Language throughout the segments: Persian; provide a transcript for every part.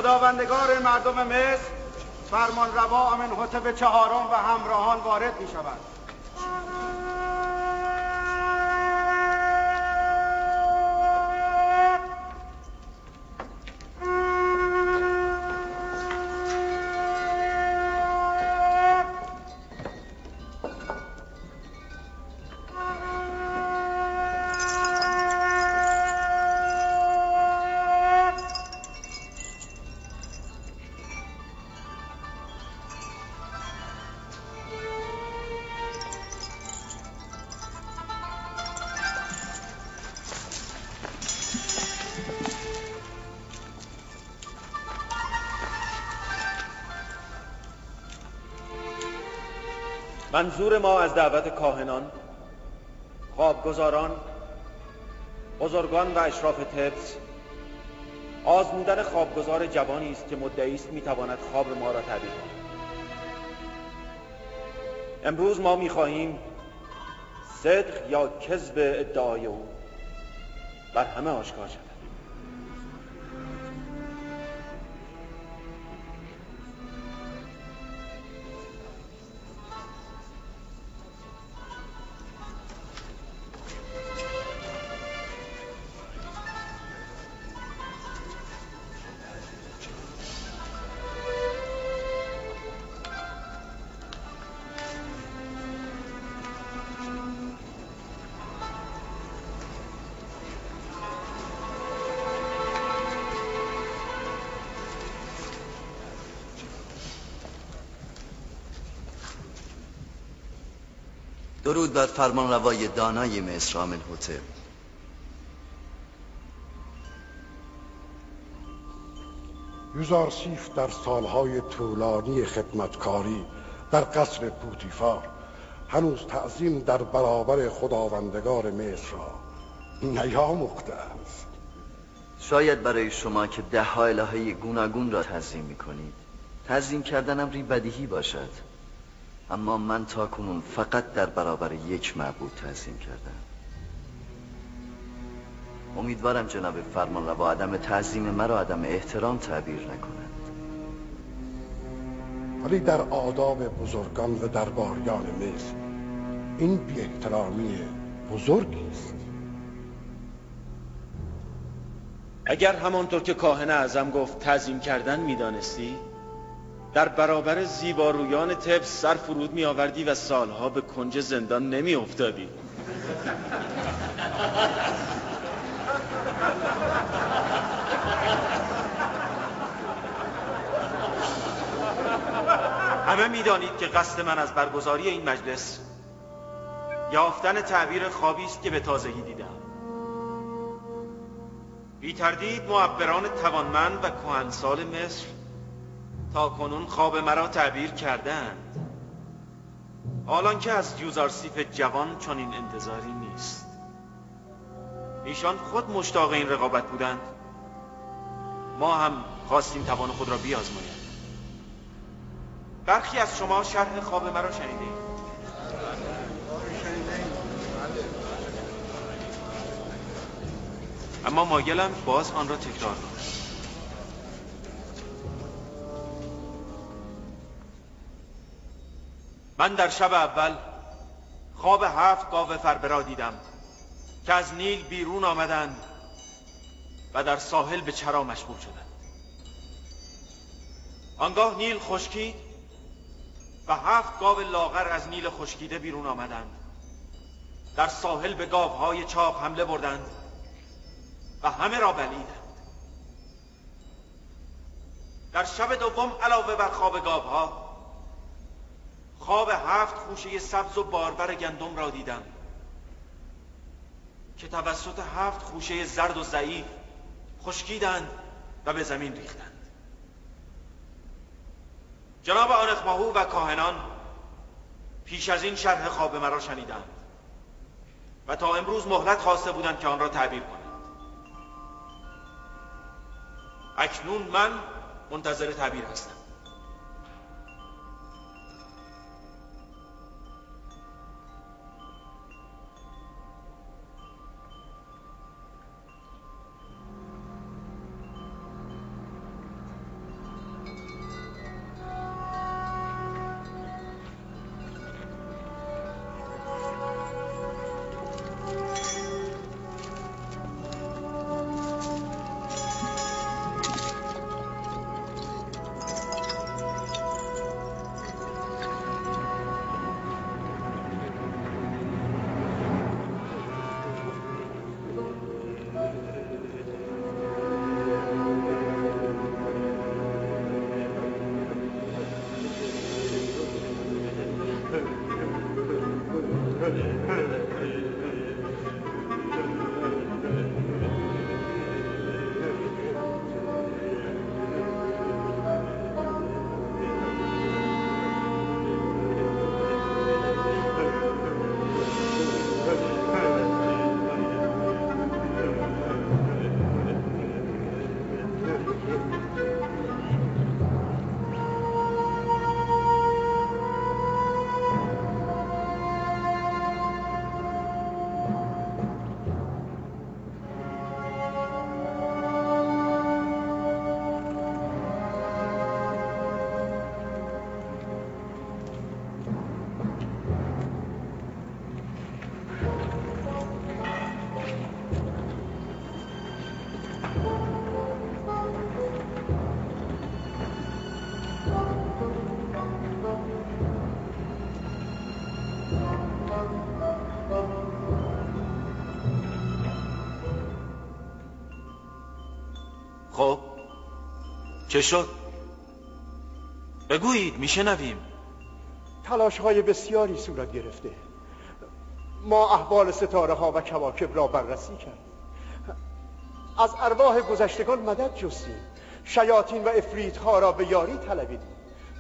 خداوندگار مردم مصر فرمانروا آمنحتب چهارم و همراهان وارد می شود. منظور ما از دعوت کاهنان، خوابگزاران، بزرگان و اشراف طبس آزمودن خوابگزار جوانی است که مدعی است میتواند خواب ما را تعبیر کند. امروز ما میخواهیم صدق یا کذب ادعای او بر همه آشکار شود. درود بر فرمانروای دانای مصر آمنحتب. یوزارسیف در سالهای طولانی خدمتکاری در قصر پوتیفار هنوز تعظیم در برابر خداوندگار مصر را نیاموخته است. شاید برای شما که 10 الهه گوناگون را تعظیم می‌کنید تعظیم کردن امری بدیهی باشد، اما من تاکنون فقط در برابر یک معبود تعظیم کردم. امیدوارم جناب فرمانروا عدم تعظیم مرا عدم احترام تعبیر نکنند. ولی در آداب بزرگان و درباریان مصر این بی احترامی بزرگی است. اگر همانطور که کاهن اعظم گفت تعظیم کردن میدانستی، در برابر زیبارویان طبس سر فرود می آوردی و سالها به کنج زندان نمی افتادی. همه می دانید که قصد من از برگزاری این مجلس یافتن تعبیر خوابی است که به تازگی دیدم. بی تردید معبران توانمند و کهنسال مصر تا کنون خواب مرا تعبیر کردند، حالان که از یوزارسیف جوان چنین انتظاری نیست. ایشان خود مشتاق این رقابت بودند، ما هم خواستیم توان خود را بیازماییم. برخی از شما شرح خواب مرا شنیدید. اما مایلم باز آن را تکرار کنم. من در شب اول خواب 7 گاو فربه را دیدم که از نیل بیرون آمدند و در ساحل به چرا مشغول شدند. آنگاه نیل خشکید و 7 گاو لاغر از نیل خشکیده بیرون آمدند، در ساحل به گاوهای چاق حمله بردند و همه را بلیدند. در شب دوم علاوه بر خواب گاوها، خواب 7 خوشه سبز و بارور گندم را دیدم که توسط 7 خوشه زرد و ضعیف خشکیدند و به زمین ریختند. جناب آنخماهو و کاهنان پیش از این شرح خواب مرا شنیدند و تا امروز مهلت خواسته بودند که آن را تعبیر کنند. اکنون من منتظر تعبیر هستم. خب چه شد؟ بگویید میشنویم. تلاش‌های بسیاری صورت گرفته. ما احوال ستاره ها و کواکب را بررسی کردیم، از ارواح گذشتگان مدد جستیم، شیاطین و عفریت ها را به یاری طلبیدیم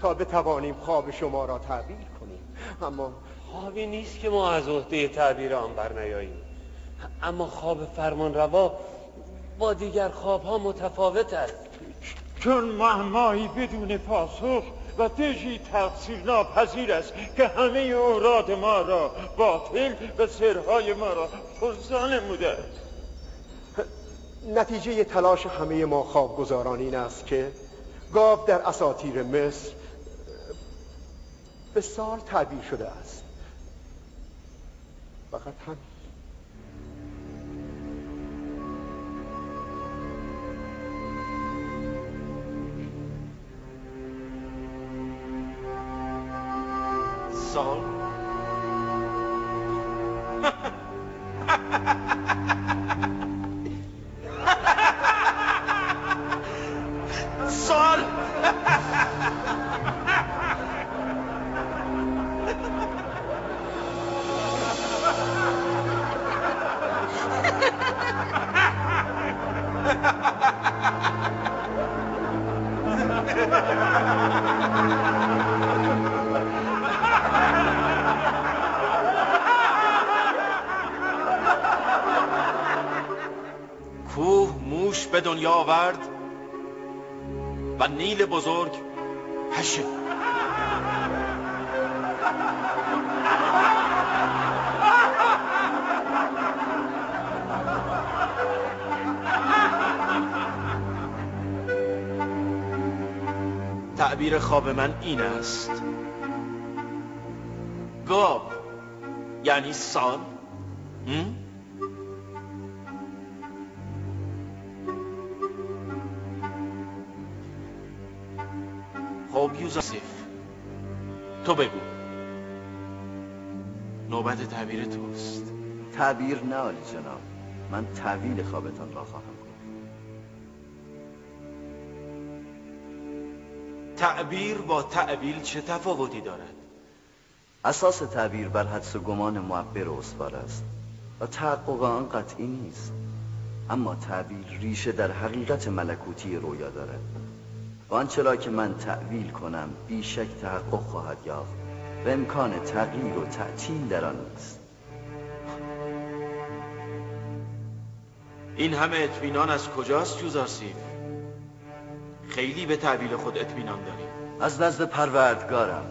تا بتوانیم خواب شما را تعبیر کنیم. اما خوابی نیست که ما از عهده تعبیر آن برنیاییم، اما خواب فرمانروا با دیگر خوابها متفاوت است. چون معمایی بدون پاسخ و دژی تقصیر ناپذیر است که همه اوراد ما را باطل و سرهای ما را پرزا نموده است. نتیجه تلاش همه ما خوابگزاران این است که گاو در اساطیر مصر به سال تعبیر شده است. فقط همین. سال سال کوه موش به دنیا آورد و نیل بزرگ هشه. تعبیر خواب من این است: گاو یعنی سال. خب یوزاسیف، تو بگو، نوبت تعبیر توست. تعبیر نه عالی جناب، من تعویل خوابتان را خواهم گفت. تعبیر با تعویل چه تفاوتی دارد؟ اساس تعبیر بر حدس و گمان معبر و استوار است و تحقق آن قطعی نیست، اما تعبیر ریشه در حقیقت ملکوتی رویا دارد و آنچه را که من تعویل کنم بیشک تحقق خواهد یافت و امکان تغییر و تعطیل در آن نیست. این همه اطمینان از کجاست یوزارسیف؟ خیلی به تعبیر خود اطمینان داری. از نزد پروردگارم.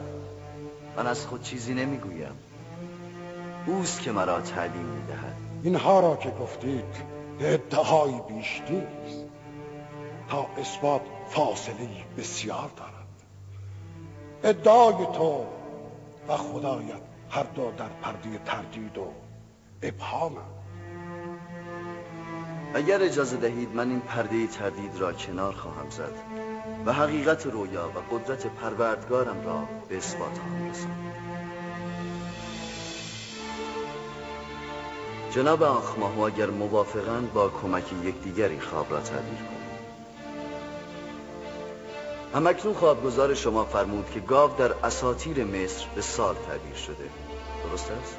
من از خود چیزی نمیگویم، اوست که مرا تعلیم میدهد. اینها را که گفتید ادعایی بیش نیست، تا اثبات فاصله بسیار دارد. ادعای تو و خدایت هر دو در پرده تردید و ابهامند. اگر اجازه دهید من این پرده تردید را کنار خواهم زد و حقیقت رویا و قدرت پروردگارم را به اثبات خواهم رساند. جناب آخماهو اگر موافقند با کمک یکدیگری خواب را تعبیر کنیم. همکنون خوابگزار شما فرمود که گاو در اساطیر مصر به سال تعبیر شده، درست است؟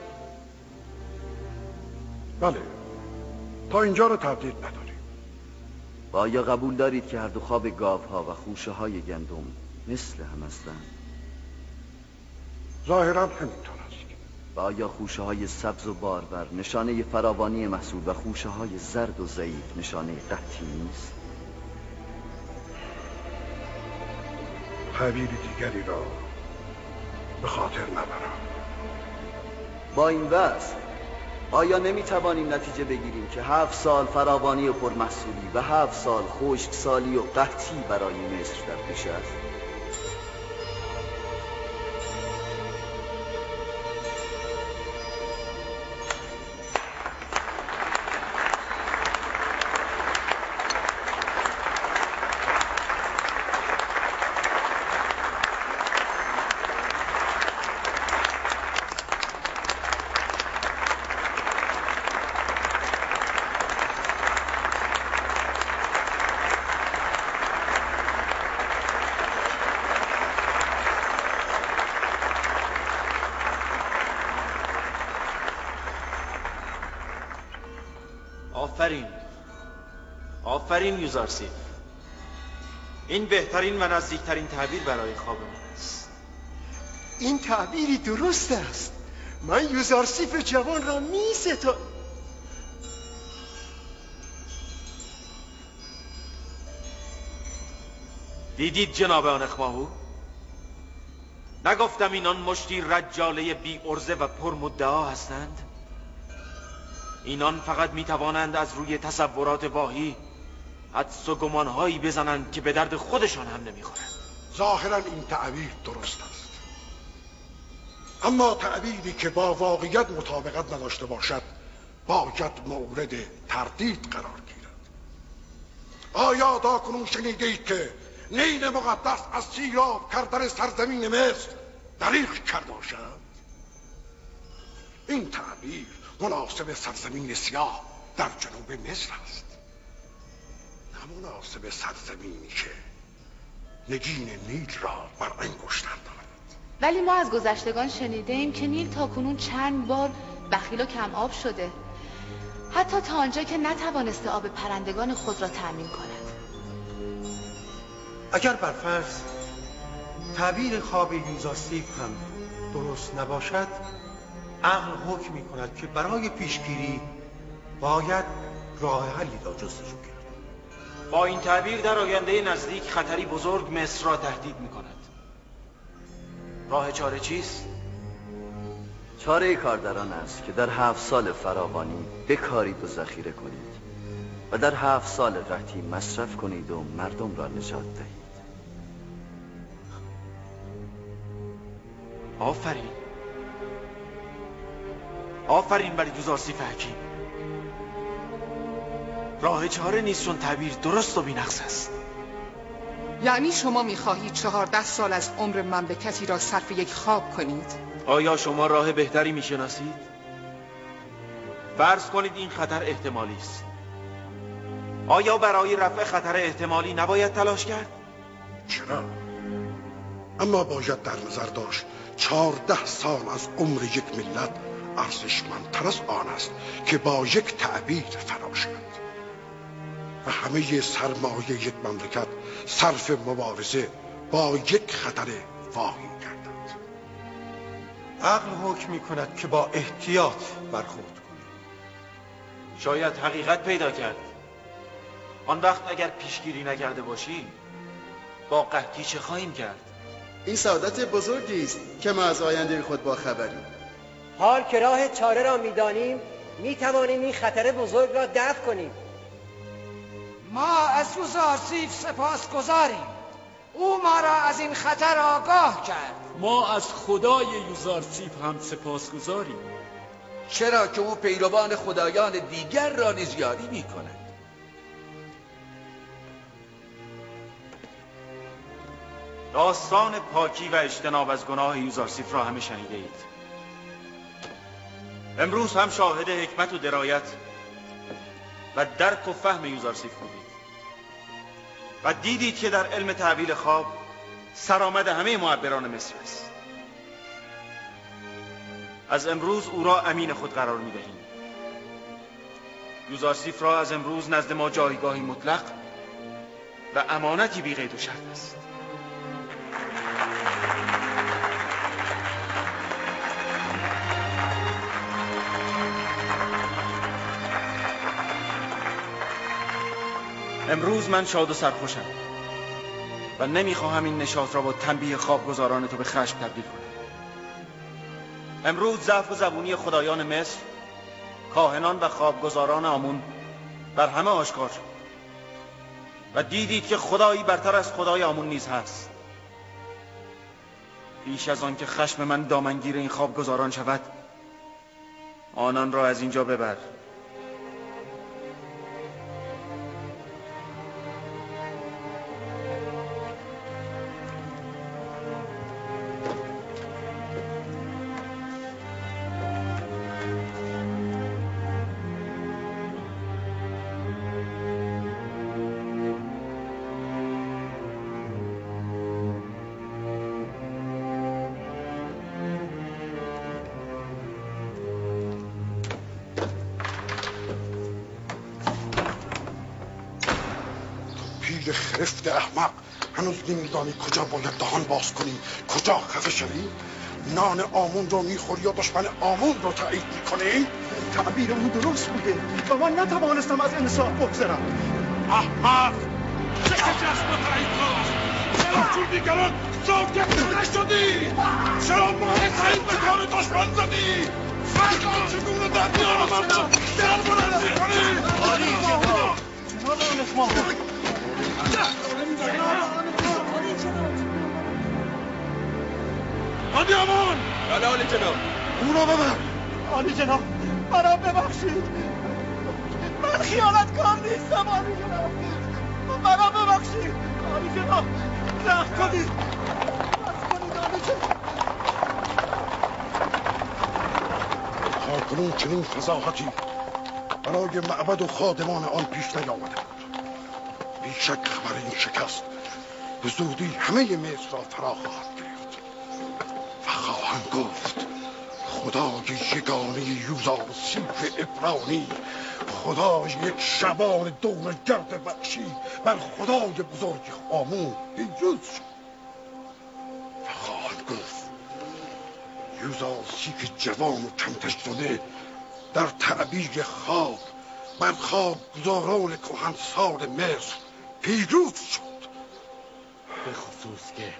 بله، تا اینجا رو تردید نداریم. و آیا قبول دارید که هر دو خواب گاوها و خوشه های گندم مثل هم هستند؟ ظاهرا همینطور است. و آیا خوشه های سبز و بارور نشانه فراوانی محصول و خوشه های زرد و ضعیف نشانه قحطی نیست؟ تعبیر دیگری را به خاطر نبرم. با این وضع آیا نمیتوانیم نتیجه بگیریم که 7 سال فراوانی و پرمحصولی و 7 سال خشکسالی و قحطی برای مصر در پیش است؟ آفرین یوزارسیف. این بهترین و نزدیکترین تعبیر برای خواب من است. این تعبیری درست است. من یوزارسیف جوان را می‌ستایم. دیدید جناب آنخماهو؟ نگفتم اینان مشتی رجاله بی ارزه و پرمدعا هستند؟ اینان فقط میتوانند از روی تصورات واهی حدس و گمانهایی بزنند که به درد خودشان هم نمیخورند. ظاهرا این تعبیر درست است، اما تعبیری که با واقعیت مطابقت نداشته باشد باید مورد تردید قرار گیرد. آیا تاکنون شنیده اید که نیل مقدس از سیراب کردن سرزمین مصر دریغ کرده باشد؟ این تعبیر مناسب سرزمین سیاه در جنوب مصر است، نه مناسب سرزمینی که نگین نیل را بر انگشتر دارد. ولی ما از گذشتگان شنیده ایم که نیل تاکنون چند بار بخیل و کم آب شده، حتی تا آنجا که نتوانسته آب پرندگان خود را تأمین کند. اگر برفرض تعبیر خواب یوزارسیف هم درست نباشد، عقل حکم می کند که برای پیشگیری باید راه حلی را جستجو کرد. با این تعبیر در آینده نزدیک خطری بزرگ مصر را تهدید می کند. راه چاره چیست؟ چاره کار در آن است که در 7 سال فراوانی بکارید و ذخیره کنید و در 7 سال قحطی مصرف کنید و مردم را نجات دهید. آفرین. آفرین بر یوزارسیف حکیم. راه چاره نیست چون تعبیر درست و بی‌نقص است. یعنی شما می‌خواهید 14 سال از عمر مملکتی را صرف یک خواب کنید؟ آیا شما راه بهتری می‌شناسید؟ فرض کنید این خطر احتمالی است. آیا برای رفع خطر احتمالی نباید تلاش کرد؟ چرا؟ اما باید در نظر داشت 14 سال از عمر یک ملت ارزشمندتر از آن است که با یک تعبیر فنا شود و همه سرمایه یک مملکت صرف مبارزه با یک خطر واقعی گردد. عقل حکم می کند که با احتیاط برخورد کنید. شاید حقیقت پیدا کرد. آن وقت اگر پیشگیری نکرده باشی با قحطی چه خواهیم کرد؟ این سعادت بزرگی است که ما از آینده خود با خبریم. حال که راه چاره را می‌دانیم، می‌توانیم این خطر بزرگ را دفع کنیم. ما از یوزارسیف سپاسگزاریم. او ما را از این خطر آگاه کرد. ما از خدای یوزارسیف هم سپاسگزاریم، چرا که او پیروان خدایان دیگر را نیز یاری می‌کند. داستان پاکی و اجتناب از گناه یوزارسیف را همه شنیده اید. امروز هم شاهد حکمت و درایت و درک و فهم یوزارسیف بودید و دیدید که در علم تعبیر خواب سرآمد همه معبران مصر است. از امروز او را امین خود قرار می‌دهیم. یوزارسیف را از امروز نزد ما جایگاهی مطلق و امانتی بی قید و شرط است. امروز من شاد و سرخوشم و نمیخواهم این نشاط را با تنبیه خوابگزاران تو به خشم تبدیل کنم. امروز ضعف و زبونی خدایان مصر، کاهنان و خوابگزاران آمون بر همه آشکار شد و دیدید که خدایی برتر از خدای آمون نیز هست. پیش از آن که خشم من دامنگیر این خوابگزاران شود، آنان را از اینجا ببر. پیر خرفت احمق، هنوز نمیدانی کجا باید دهان باز کنی، کجا خفه شوی؟ نان آمون رو میخوری یا دشمن آمون رو تایید میکنی؟ تعبیرمون درست بوده و من نتوانستم از انصاف بگذرم. احمق! چه جسم تایید کن؟ چرا چون دیگران ساکت نشدی؟ چرا محسن به کار دشمن زدی؟ فردا چگونه در دیار مردم در بلند میکنی؟ آری جناب ما آدی امان! بله عالی جناب. او را ببر. عالی جناب مرا ببخشید، من خیانتکار نیستم. عالی جناب مرا ببخشید. عالی جناب رحم کنید، عالی جناب. تا کنون چنین فضاحتی برای معبد و خادمان آن پیش نیامده بود. بیشک خبر این شکست به زودی همه مصر را فرا خواهد گرفت و خواهند گفت خدای یگانه یوزارسیف عبرانی، خدای یک شبان دور گرد وحشی بر خدای بزرگ آمون پیروز شد و خواهند گفت یوزارسیف جوان و کم تجربه در تعبیر خواب بر خوابگزاران کهنسال مصر پیروز شد. به خصوص که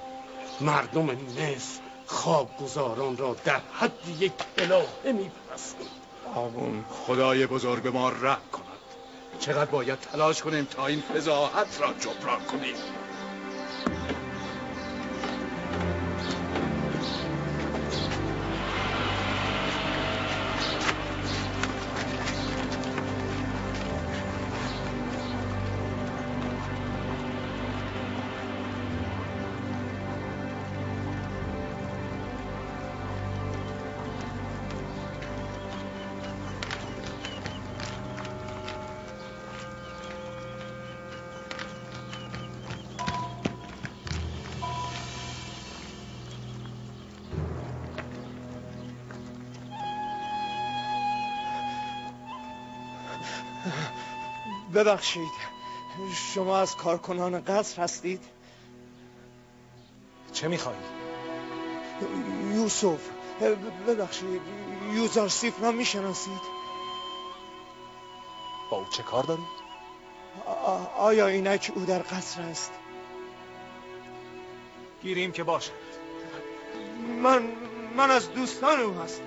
مردم مصر خوابگزاران را در حد یک الهه می‌پرستند. آمون خدای بزرگ به ما رحم کند. چقدر باید تلاش کنیم تا این فضاحت را جبران کنیم. ببخشید، شما از کارکنان قصر هستید؟ چه میخوایی؟ یوسف، ببخشید، یوزارسیف را میشناسید؟ با او چه کار داری؟ آیا اینک او در قصر است؟ گیریم که باشه. من از دوستان او هستم.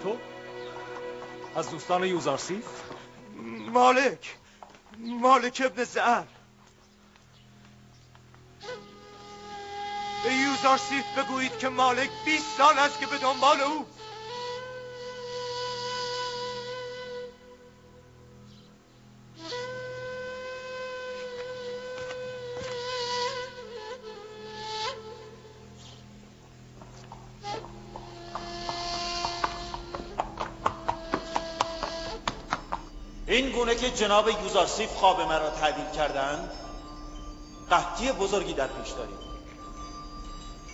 تو؟ از دوستان یوزارسیف؟ مالک ابن زعر. به یوزارسیف بگویید که مالک 20 سال است که به دنبال او. این گونه که جناب یوزارسیف خواب مرا تعبیر کردند، قحطی بزرگی در پیش داریم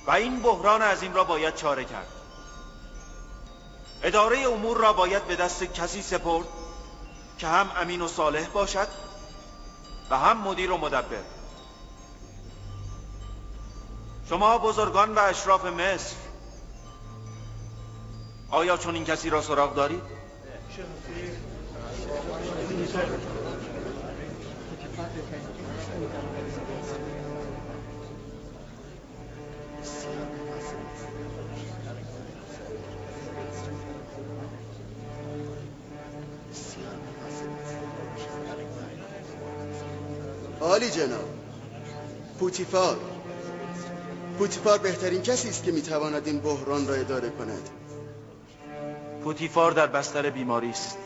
و این بحران عظیم را باید چاره کرد. اداره امور را باید به دست کسی سپرد که هم امین و صالح باشد و هم مدیر و مدبر. شما بزرگان و اشراف مصر، آیا چون این کسی را سراغ دارید؟ عالی جناب. پوتیفار بهترین کسی است که میتواند این بحران را اداره کند. پوتیفار در بستر بیماری است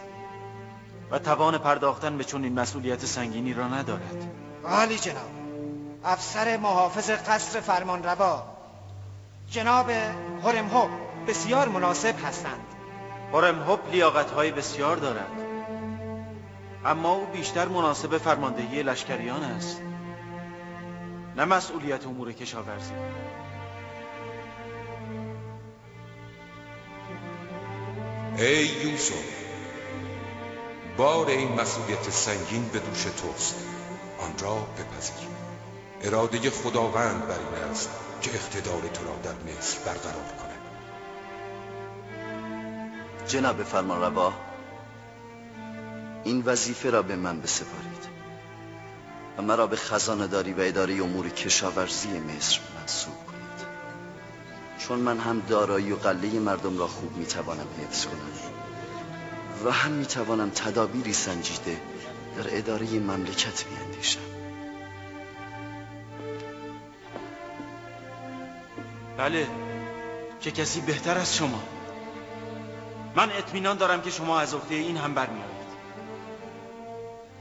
و توان پرداختن به چنین مسئولیت سنگینی را ندارد. عالی جناب. افسر محافظ قصر فرمانروا جناب هرمهوب بسیار مناسب هستند. هرمهوب لیاقت‌های بسیار دارد، اما او بیشتر مناسب فرماندهی لشکریان است، نه مسئولیت امور کشاورزی. ای یوسف، بار این مسئولیت سنگین به دوش توست. آن را بپذیر. اراده خداوند بر این است که اقتدار تو را در مصر برقرار کند. جناب فرمانروا، این وظیفه را به من بسپارید و مرا به خزانه‌داری و اداره امور کشاورزی مصر منصوب کنید، چون من هم دارایی و غله مردم را خوب میتوانم حفظ کنم و هم میتوانم تدابیری سنجیده در اداره مملکت بیندیشم. بله، چه کسی بهتر از شما. من اطمینان دارم که شما از عهده این هم برمی‌آیید.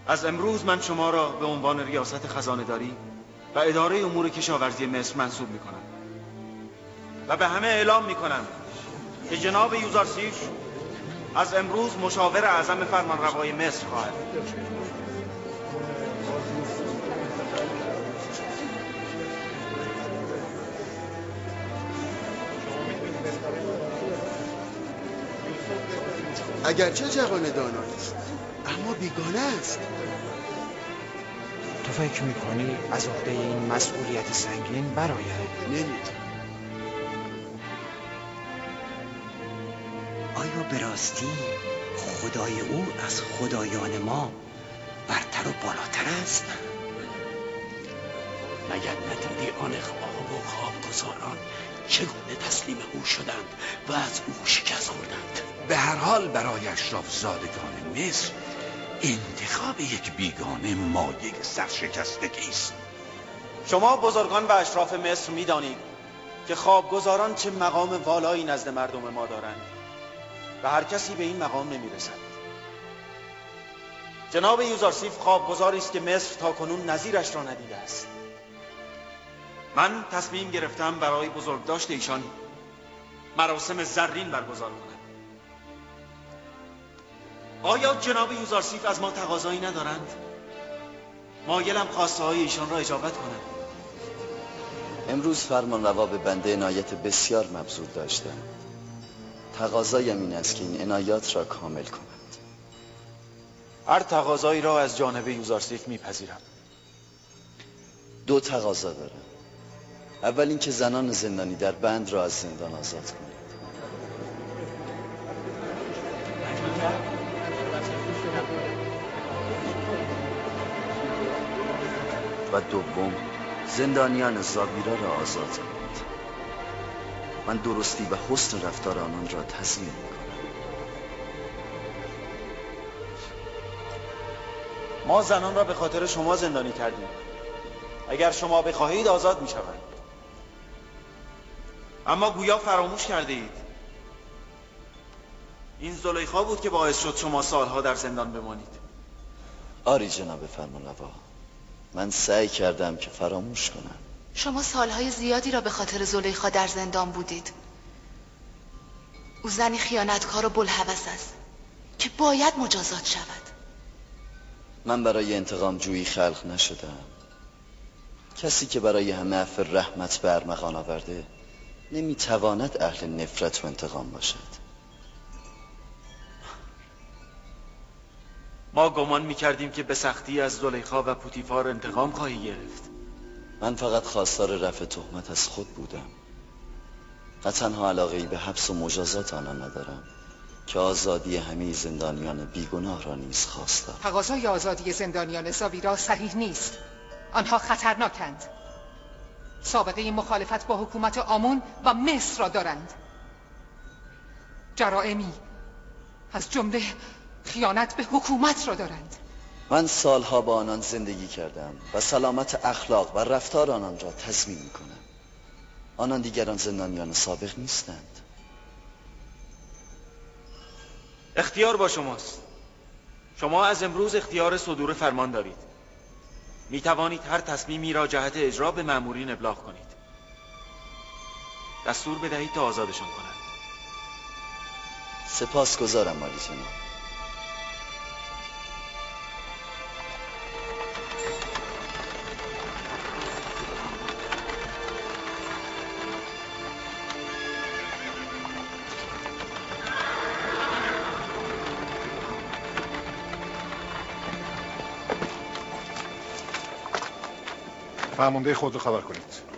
از امروز من شما را به عنوان ریاست خزانه‌داری و اداره امور کشاورزی مصر منصوب می‌کنم و به همه اعلام می‌کنم که جناب یوزارسیف از امروز مشاور اعظم فرمانروای مصر خواهد. اگرچه جوان داناست اما بیگانه است. تو فکر میکنی از عهده این مسئولیت سنگین برآید؟ نمی‌دونم. آیا به راستی خدای او از خدایان ما برتر و بالاتر است؟ مگر ندیدی آن خواب و خوابگزاران چگونه تسلیم او شدند و از او شکست خوردند؟ به هر حال برای اشراف زادگان مصر انتخاب یک بیگانه مایه سرشکستگی است. شما بزرگان و اشراف مصر می‌دانید که خوابگزاران چه مقام والایی نزد مردم ما دارند و هر کسی به این مقام نمی‌رسد. جناب یوزارسیف خوابگزاری است که مصر تاکنون نظیرش را ندیده است. من تصمیم گرفتم برای بزرگداشت ایشان مراسم زرین برگزار کنم. آیا جناب یوزارسیف از ما تقاضایی ندارند؟ مایلم خواسته های ایشان را اجابت کنم. امروز فرمانروا به بنده عنایت بسیار مبذول داشتند. تقاضایم این است که این عنایات را کامل کنند. هر تقاضایی را از جانب یوزارسیف میپذیرم. دو تقاضا دارم. اول اینکه زنان زندانی در بند را از زندان آزاد کنید. و دوم، زندانیان زابیرا را آزاد کنید. من درستی و حسن رفتار آنان را تضمین می‌کنم. ما زنان را به خاطر شما زندانی کردیم. اگر شما بخواهید آزاد می‌شوند. اما گویا فراموش کرده اید. این زلیخا بود که باعث شد شما سالها در زندان بمانید. آری جناب فرمانروا، من سعی کردم که فراموش کنم. شما سالهای زیادی را به خاطر زلیخا در زندان بودید. او زنی خیانتکار و بوالهوس است که باید مجازات شود. من برای انتقام جویی خلق نشدم. کسی که برای همه عفو رحمت به ارمغان آورده نمیتواند اهل نفرت و انتقام باشد. ما گمان میکردیم که به سختی از زلیخا و پوتیفار انتقام خواهی گرفت. من فقط خواستار رفع تهمت از خود بودم. نه تنها علاقه‌ای به حبس و مجازات آنان ندارم که آزادی همه زندانیان بیگناه را نیز خواستم. تقاضای آزادی زندانیان زابیرا صحیح نیست. آنها خطرناکند. سابقه مخالفت با حکومت آمون و مصر را دارند. جرائمی از جمله خیانت به حکومت را دارند. من سالها با آنان زندگی کردم و سلامت اخلاق و رفتار آنان را تضمین می‌کنم. آنان دیگران زندانیان سابق نیستند. اختیار با شماست. شما از امروز اختیار صدور فرمان دارید. می توانید هر تصمیمی را جهت اجرا به مأمورین ابلاغ کنید. دستور بدهید تا آزادشان کنند. سپاسگزارم عالی جناب. فرمانده خود رو خبر کنید.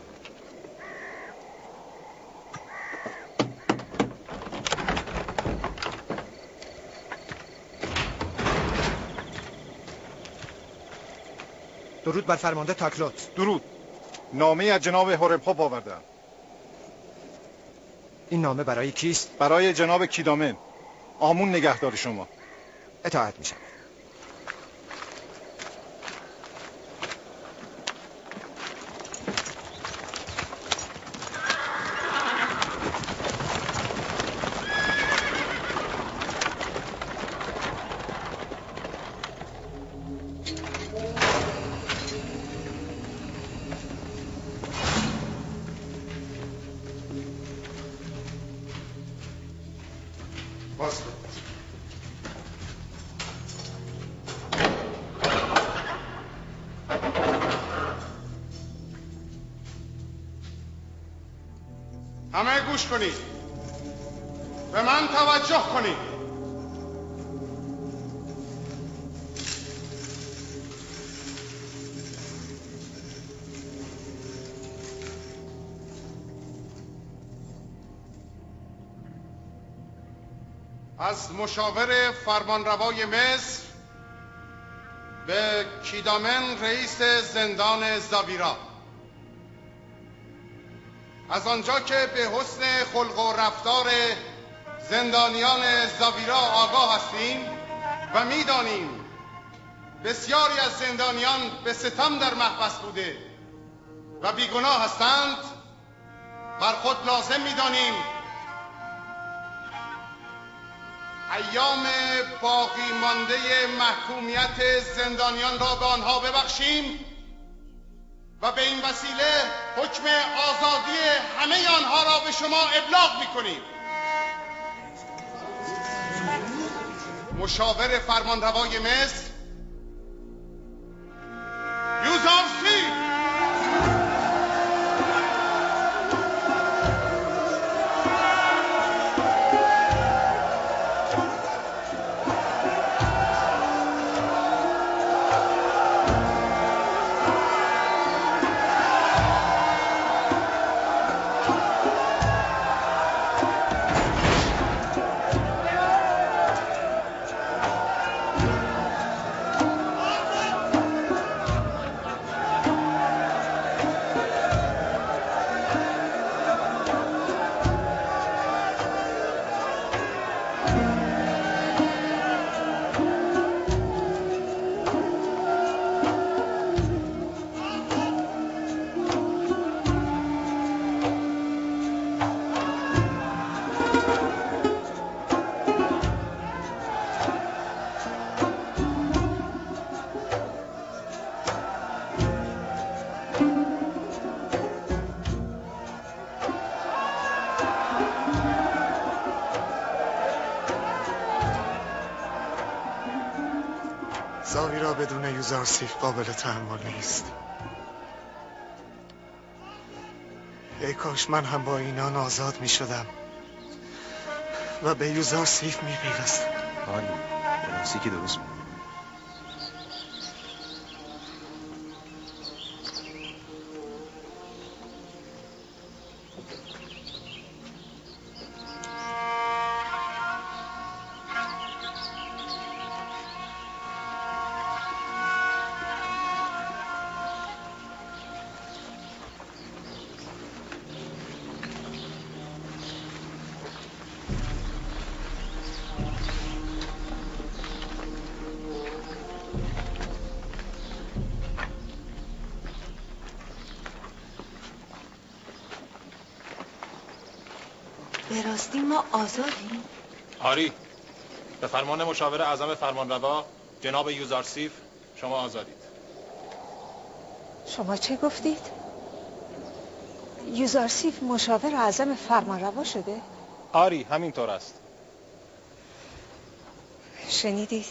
درود بر فرمانده تاکلوت. درود. نامه از جناب هورمخوب آوردم. این نامه برای کیست؟ برای جناب کیدامن، آمون نگهدار شما. اطاعت میشم. همه گوش کنید، به من توجه کنید. از مشاور فرمانروای مصر به کیدامن رئیس زندان زاویرا، از آنجا که به حسن خلق و رفتار زندانیان زاویرا آگاه هستیم و میدانیم بسیاری از زندانیان به ستم در محبس بوده و بیگناه هستند، بر خود لازم میدانیم ایام باقی مانده محکومیت زندانیان را به آنها ببخشیم و به این وسیله حکم آزادی همه آنها را به شما ابلاغ می‌کنیم. مشاور فرمانروای مصر یوزارسی. زاویرا بدون یوزارسیف قابل تحمل نیست. ای کاش من هم با اینان آزاد می شدم و به یوزارسیف می پیوستم. آلی درستی که درست بود. به راستی ما آزادیم؟ آری، به فرمان مشاور اعظم فرمانروا جناب یوزارسیف شما آزادید. شما چه گفتید؟ یوزارسیف مشاور اعظم فرمانروا شده؟ آری، همینطور است. شنیدید؟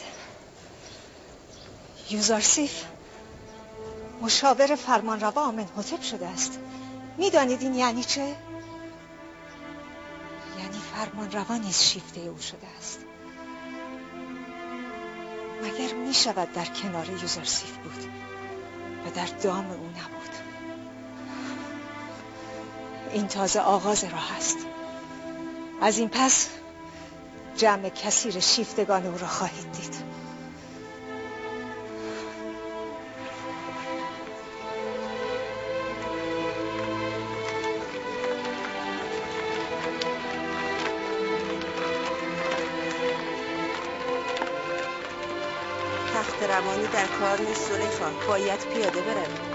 یوزارسیف مشاور فرمانروا آمنحتب شده است. میدانید این یعنی چه؟ یعنی فرمانروا نیز شیفته او شده است. مگر می شود در کنار یوزارسیف بود و در دام او نبود؟ این تازه آغاز راه است. از این پس جمع کثیر شیفتگان او را خواهید دید. تخت روانی در کار نیست زلیخا، باید پیاده برویم.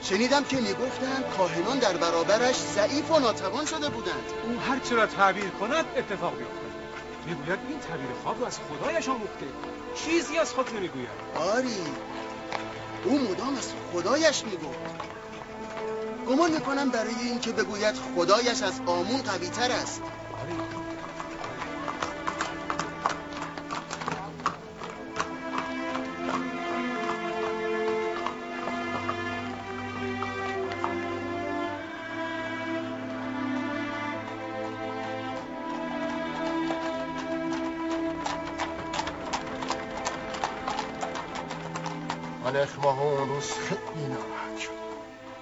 شنیدم که میگفتند کاهنان در برابرش ضعیف و ناتوان شده بودند. او هر چه را تعبیر کند اتفاق بیفتد. میگوید این تعبیر خواب را از خدایش آموخته، چیزی از خود نمیگوید. آری، او مدام از خدایش میگفت. گمان میکنم برای این که بگوید خدایش از آمون قوی تر است. ماه اون روز خیلی ناراحت شد.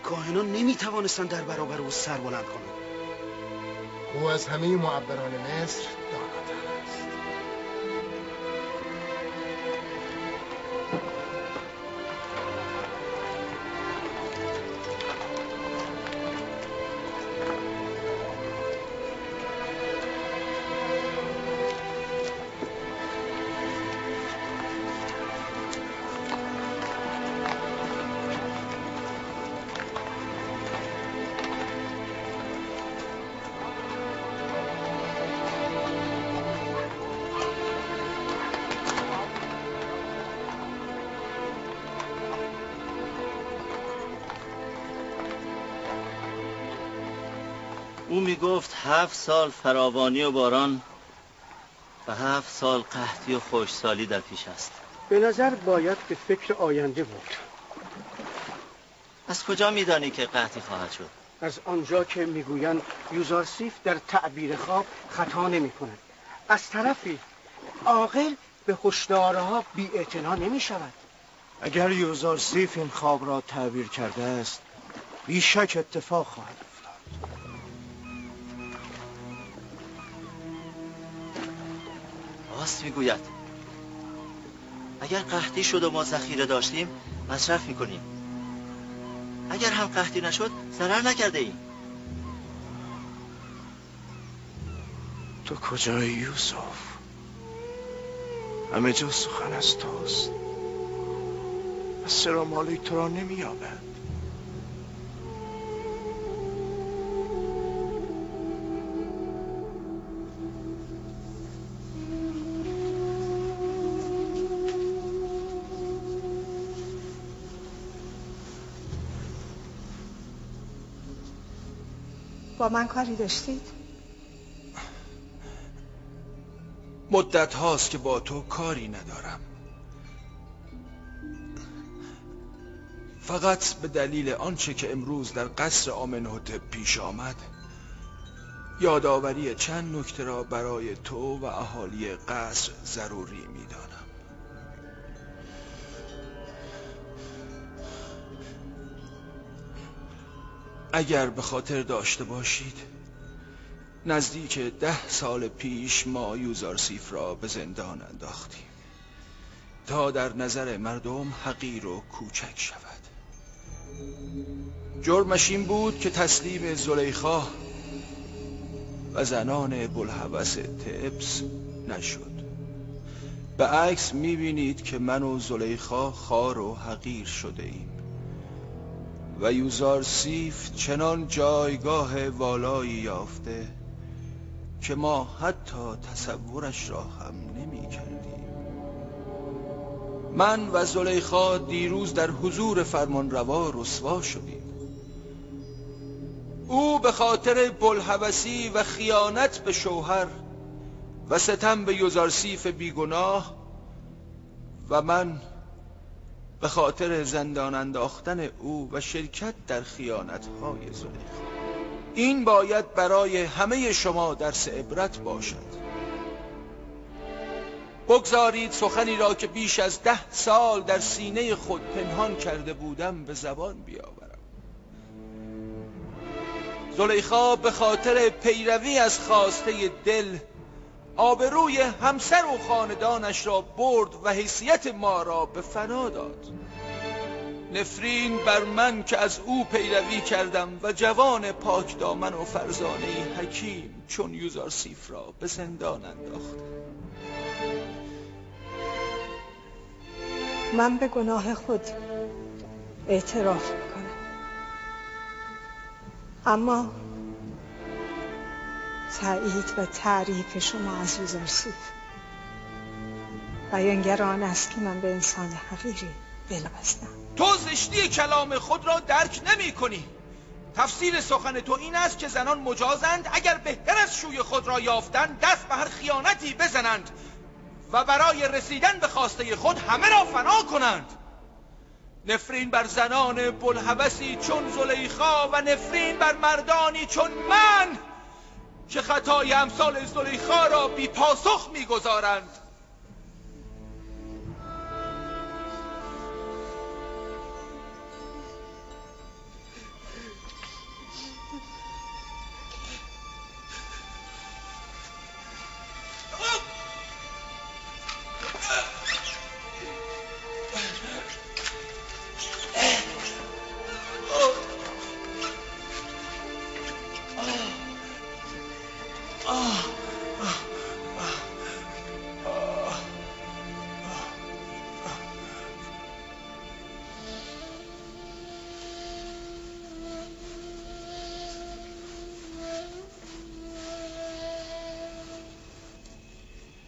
کاهنان نمیتوانستند در برابر او سر بلند کنند. او از همه معبران مصر داناتر است. او میگفت 7 سال فراوانی و باران و 7 سال قحطی و خشکسالی در پیش است. به نظر باید به فکر آینده بود. از کجا میدانی که قحطی خواهد شد؟ از آنجا که میگویند یوزارسیف در تعبیر خواب خطا نمی کند. از طرفی عاقل به هشدارها بی‌اعتنا نمی شود. اگر یوزارسیف این خواب را تعبیر کرده است، بیشک اتفاق خواهد افتاد. راست میگوید. اگر قحطی شد و ما ذخیره داشتیم مصرف میکنیم. اگر هم قحطی نشد ضرر نکرده ایم. تو کجایی یوسف؟ همه جا سخن از توست. از چرا مالک تو را نمی‌یابد؟ با من کاری داشتید؟ مدت هاست که با تو کاری ندارم. فقط به دلیل آنچه که امروز در قصر آمنهوتپ پیش آمد یادآوری چند نکته را برای تو و اهالی قصر ضروری می‌دانم. اگر به خاطر داشته باشید نزدیک 10 سال پیش ما یوزارسیف را به زندان انداختیم تا در نظر مردم حقیر و کوچک شود. جرمش این بود که تسلیم زلیخا و زنان بوالهوس طبس نشد. به عکس میبینید که من و زلیخا خوار و حقیر شده ایم و یوزارسیف چنان جایگاه والایی یافته که ما حتی تصورش را هم نمی کردیم. من و زلیخا دیروز در حضور فرمانروا رسوا شدیم. او به خاطر بوالهوسی و خیانت به شوهر و ستم به یوزارسیف بیگناه و من به خاطر زندان انداختن او و شرکت در خیانت‌های زلیخا. این باید برای همه شما درس عبرت باشد. بگذارید سخنی را که بیش از 10 سال در سینه خود پنهان کرده بودم به زبان بیاورم. زلیخا به خاطر پیروی از خواسته دل آبروی همسر و خاندانش را برد و حیثیت ما را به فنا داد. نفرین بر من که از او پیروی کردم و جوان پاک دامن و فرزانه حکیم چون یوزارسیف را به زندان انداختم. من به گناه خود اعتراف میکنم، اما تایید و تعریف شما از یوزارسیف بیانگر آن است که من به انسان حقیری دل بستم. تو زشتی کلام خود را درک نمی کنی. تفسیر سخن تو این است که زنان مجازند اگر بهتر از شوی خود را یافتند دست به هر خیانتی بزنند و برای رسیدن به خواسته خود همه را فنا کنند. نفرین بر زنان بوالهوسی چون زلیخا و نفرین بر مردانی چون من که خطای امثال زلیخا را بی پاسخ می‌گذارند.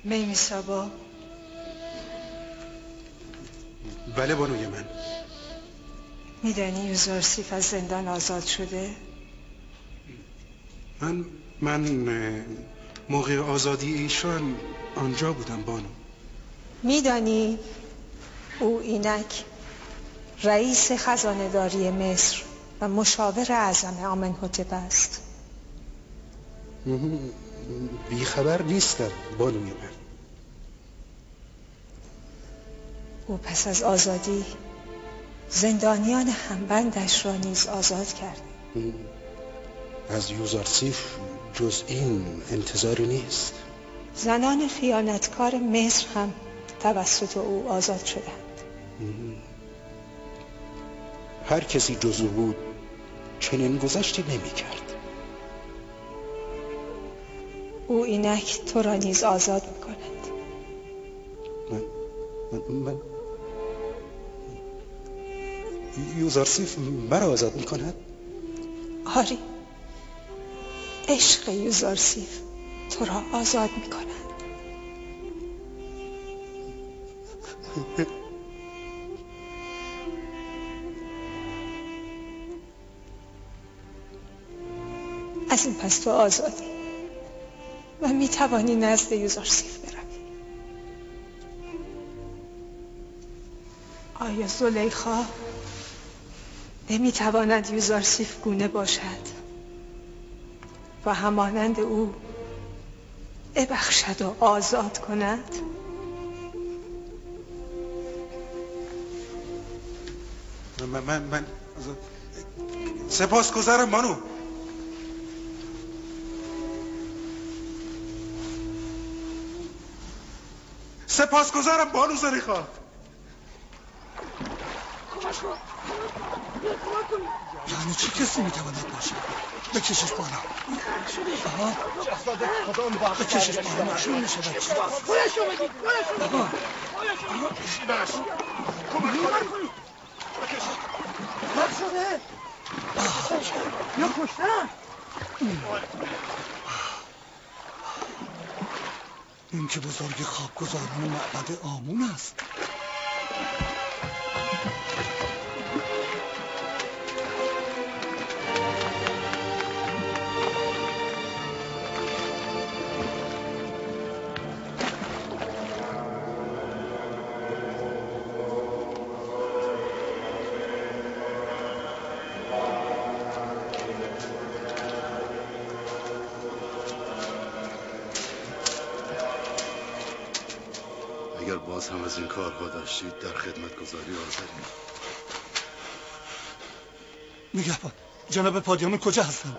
میمیسابا. بله بانوی من. میدانی یوزارسیف از زندان آزاد شده؟ من موقع آزادی ایشان آنجا بودم بانو. میدانی او اینک رئیس خزانه‌داری مصر و مشاور اعظم آمنحتب است؟ بیخبر نیستم بانوی من. او پس از آزادی زندانیان همبندش را نیز آزاد کرد. از یوزارسیف جز این انتظاری نیست. زنان خیانتکار مصر هم توسط او آزاد شدند. هر کسی جز او بود چنین گذشتی نمی کرد. او اینک تو را نیز آزاد می کند. من یوزارسیف مرا آزاد می کند؟ آری، عشق یوزارسیف تو را آزاد می کند. از این پس تو آزادی و می توانی نزد یوزارسیف بروی. آیا زلیخا نمی تواند یوزارسیف گونه باشد و همانند او ببخشد و آزاد کند؟ من سپاسگزارم بانو. سپاسگزارم بانو زلیخا. یعنی چه کسی میتواند باشه؟ بکشش بالا. بکشش بالا. مشروع میشه بچه. بایشو بگید. کمک کنید. بکش شده. یا کشتن. این که بزرگ خوابگزاران معبد آمون است. باز هم از این کارها داشتید در خدمتگزاری حاضرین. نگهبان، جناب پادیامون کجا هستن؟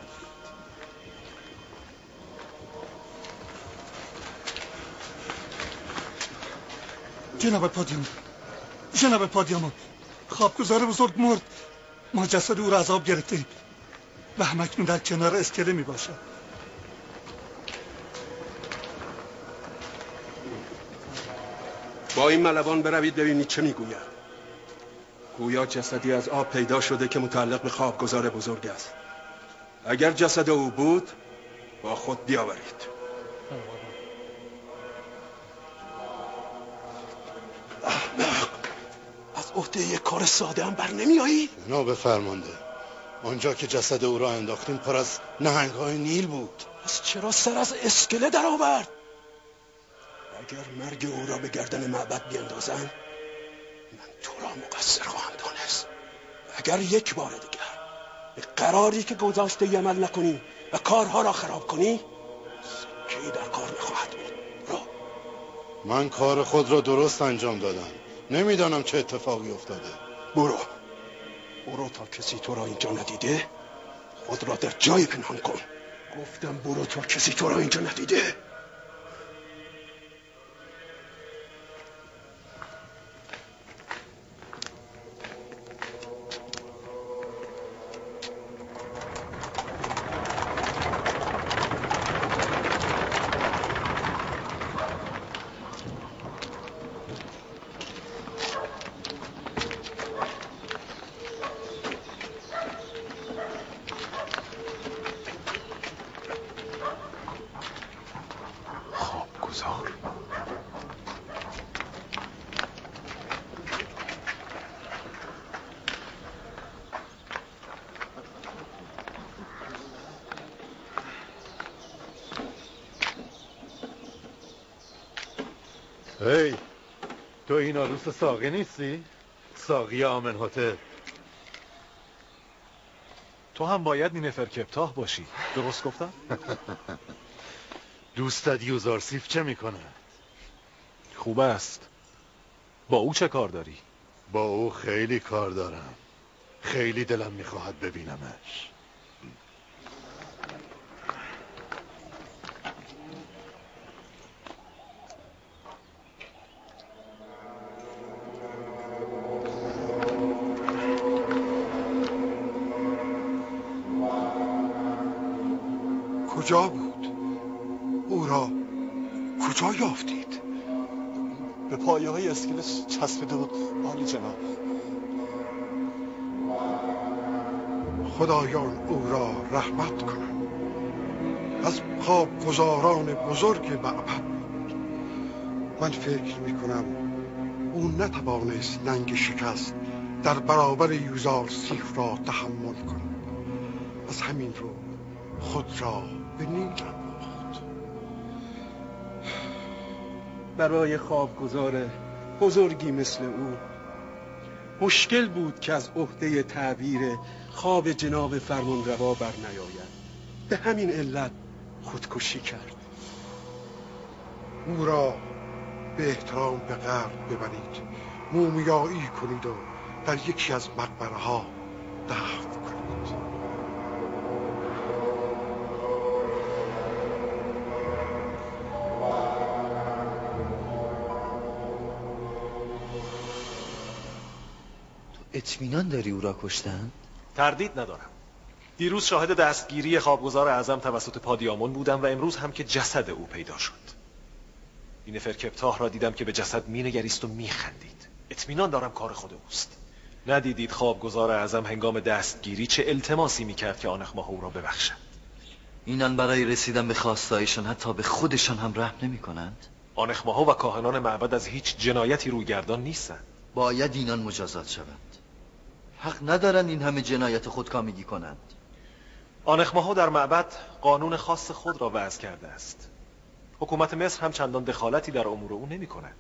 جناب پادیامون خوابگزار بزرگ مرد. ما جسد او را از آب گرفتیم و همکنون در کنار اسکله می باشد. با این ملوان بروید ببینید چه میگوید. گویا جسدی از آب پیدا شده که متعلق به خوابگزار بزرگ است. اگر جسد او بود با خود بیاورید. احمق، از عهده یک کار ساده هم بر نمیایی؟ جناب فرمانده، آنجا که جسد او را انداختیم پر از نهنگ‌های نیل بود. پس چرا سر از اسکله در آورد؟ اگر مرگ او را به گردن معبد بیندازند، من تو را مقصر خواهم دانست. اگر یک بار دیگر به قراری که گذاشته ای عمل نکنی و کارها را خراب کنی، سکه‌ای در کار نخواهد بود. من کار خود را درست انجام دادم. نمیدانم چه اتفاقی افتاده. برو تا کسی تو را اینجا ندیده خود را در جای پنهان کن. گفتم برو تا کسی تو را اینجا ندیده. هی، تو این عروس ساقی نیستی؟ ساقی آمن‌هتپ. تو هم باید نیفر کپتاه باشی. درست گفتم؟ دوستت یوزارسیف چه میکنه؟ خوب است. با او چه کار داری؟ با او خیلی کار دارم. خیلی دلم میخواهد ببینمش. کجا بود؟ او را کجا یافتید؟ به پایه های اسکله چسبیده بود عالی جناب. خدایان او را رحمت کنند. از خوابگزاران بزرگ معبد بود. من فکر میکنم او نتوانست ننگ شکست در برابر یوزارسیف را تحمل کند. از همین رو خود را به نیل انداخت. برای خوابگزار بزرگی مثل او مشکل بود که از عهده تعبیر خواب جناب فرمانروا بر نیاید. به همین علت خودکشی کرد. او را به احترام به قبر ببرید، مومیایی کنید و در یکی از مقبره ها دفن کنید. اطمینان داری او را کشتن؟ تردید ندارم. دیروز شاهد دستگیری خوابگزار اعظم توسط پادیامون بودم و امروز هم که جسد او پیدا شد. نیفر کپتاه را دیدم که به جسد مینگریست و میخندید. اطمینان دارم کار خود اوست. ندیدید خوابگزار اعظم هنگام دستگیری چه التماسی میکرد که آنخماه او را ببخشد؟ اینان برای رسیدن به خواستایشان حتی به خودشان هم رحم نمی کنند؟ آنخماها و کاهنان معبد از هیچ جنایتی رویگردان نیستند. باید اینان مجازات شوند. حق ندارند این همه جنایت خودکامگی کنند. آنخماها در معبد قانون خاص خود را وضع کرده است. حکومت مصر هم چندان دخالتی در امور او نمی کند.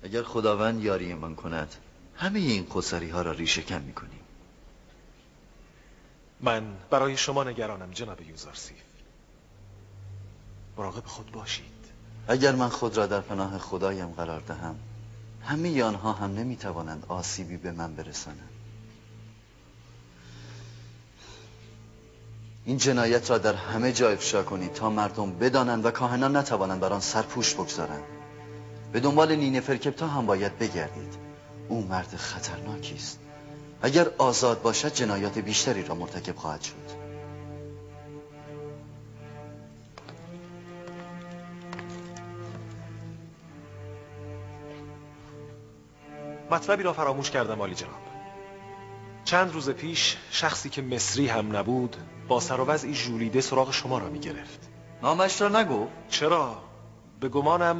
اگر خداوند یاری من کند همه این خودسری ها را ریشه کن می کنیم. من برای شما نگرانم جناب یوزارسیف. مراقب خود باشید. اگر من خود را در پناه خدایم قرار دهم، همه آنها هم نمیتوانند آسیبی به من برسانند. این جنایت را در همه جا افشا کنید تا مردم بدانند و کاهنان نتوانند بر آن سرپوش بگذارند. به دنبال نینفرکپتا هم باید بگردید. او مرد خطرناکی است. اگر آزاد باشد جنایات بیشتری را مرتکب خواهد شد. مطلبی را فراموش کردم عالی جناب. چند روز پیش شخصی که مصری هم نبود با سر و وضعی ژولیده سراغ شما را می گرفت. نامش را نگو؟ چرا؟ به گمانم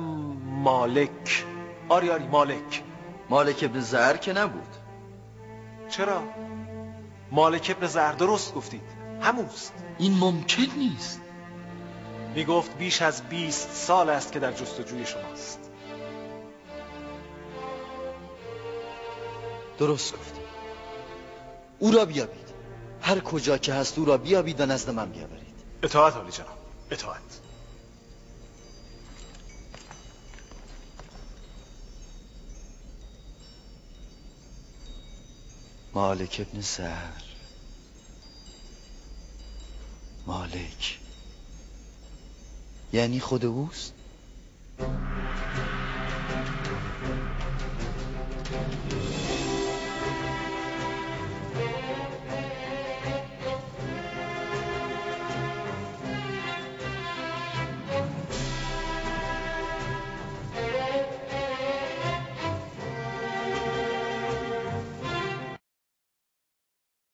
مالک. آری مالک ابن زهر که نبود. چرا؟ مالک ابن زهر، درست گفتید، هموست. این ممکن نیست. می گفت بیش از 20 سال است که در جستجوی شماست. درست گفت. او را بیابید. هر کجا که هست او را بیابید و نزد من بیاورید. اطاعت عالی جناب، اطاعت. مالک ابن زهر. مالک یعنی خود اوست؟